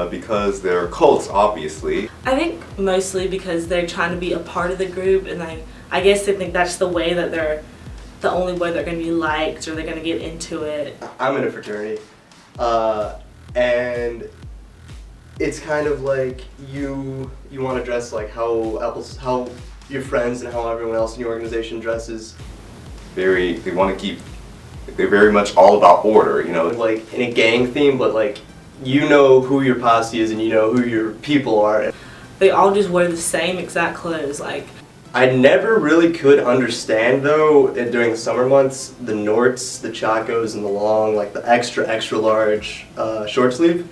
Because they're cults, obviously. I think mostly because they're trying to be a part of the group, and I guess they think that's the way that they're the only way they're going to be liked or they're going to get into it. I'm in a fraternity, and it's kind of like you want to dress like how your friends and how everyone else in your organization dresses. They want to keep. They're very much all about order, you know. Like in a gang theme, but like you know who your posse is and you know who your people are. They all just wear the same exact clothes, like. I never really could understand though during the summer months the Norts, the Chacos, and the long, like the extra large short sleeve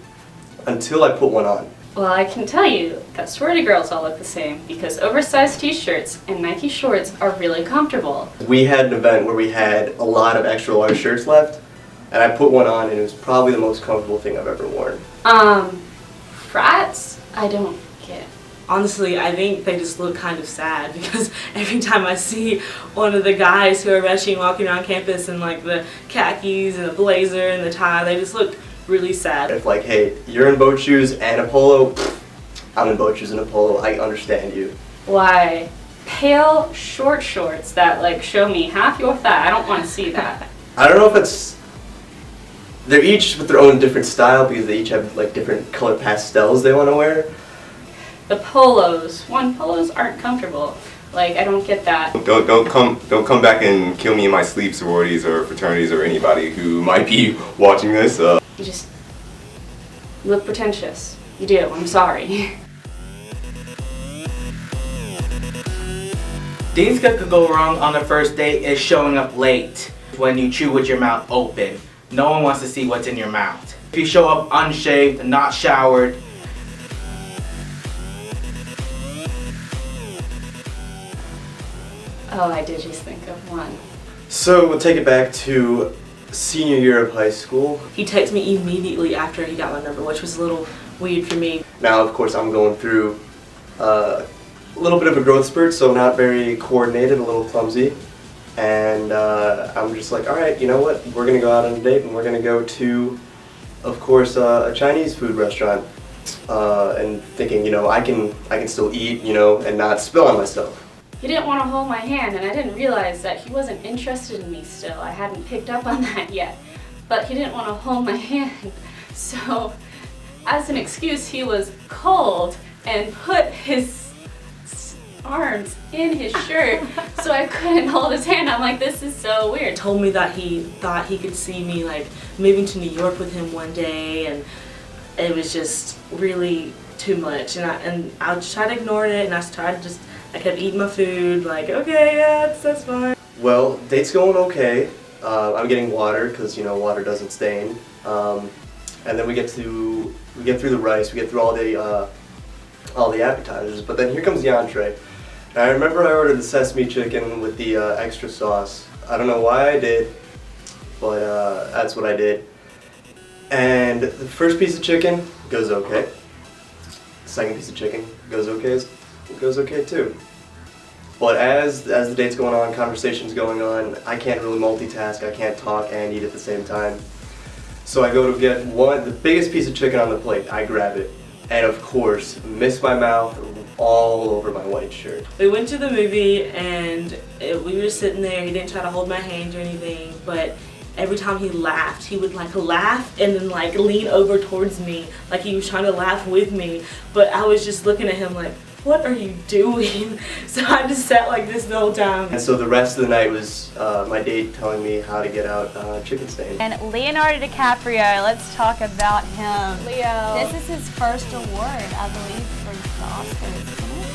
until I put one on. Well, I can tell you that sorority girls all look the same because oversized t-shirts and Nike shorts are really comfortable. We had an event where we had a lot of extra large shirts left, and I put one on and it was probably the most comfortable thing I've ever worn. Frats? I don't get. Honestly, I think they just look kind of sad because every time I see one of the guys who are rushing walking around campus in like the khakis and the blazer and the tie, they just look really sad. If like, hey, you're in boat shoes and a polo, I'm in boat shoes and a polo, I understand you. Why? Pale short shorts that like show me half your thigh, I don't want to see that. I don't know if it's, they're each with their own different style because they each have like different color pastels they want to wear. The polos aren't comfortable. Like, I don't get that. Don't come back and kill me in my sleep, sororities or fraternities or anybody who might be watching this. You just look pretentious. You do, I'm sorry. Things that could go wrong on the first date is showing up late when you chew with your mouth open. No one wants to see what's in your mouth. If you show up unshaved, not showered, Oh, I did just think of one. So we'll take it back to senior year of high school. He texted me immediately after he got my number, which was a little weird for me. Now, of course, I'm going through a little bit of a growth spurt, so not very coordinated, a little clumsy. And I'm just like, all right, you know what? We're going to go out on a date, and we're going to go to, of course, a Chinese food restaurant. And thinking, you know, I can still eat, you know, and not spill on myself. He didn't want to hold my hand, and I didn't realize that he wasn't interested in me still. I hadn't picked up on that yet. But he didn't want to hold my hand. So, as an excuse, he was cold and put his arms in his shirt so I couldn't hold his hand. I'm like, this is so weird. Told me that he thought he could see me like moving to New York with him one day, and it was just really too much. And I just tried to ignore it, and I kept eating my food, like, okay, yeah, that's fine. Well, date's going okay. I'm getting water because, you know, water doesn't stain. And then we get through the rice, we get through all the appetizers, but then here comes the entree. And I remember I ordered the sesame chicken with the extra sauce. I don't know why I did, but that's what I did. And the first piece of chicken goes okay. The second piece of chicken goes okay too. But as the date's going on, conversation's going on, I can't really multitask, I can't talk and eat at the same time. So I go to get the biggest piece of chicken on the plate, I grab it, and of course, miss my mouth all over my white shirt. We went to the movie and we were sitting there, he didn't try to hold my hand or anything, but every time he laughed, he would like laugh and then like lean over towards me, like he was trying to laugh with me, but I was just looking at him like, what are you doing? So I just sat like this the whole time. And so the rest of the night was my date telling me how to get out chicken stain. And Leonardo DiCaprio, let's talk about him. Leo. This is his first award, I believe, for the Oscars, isn't it?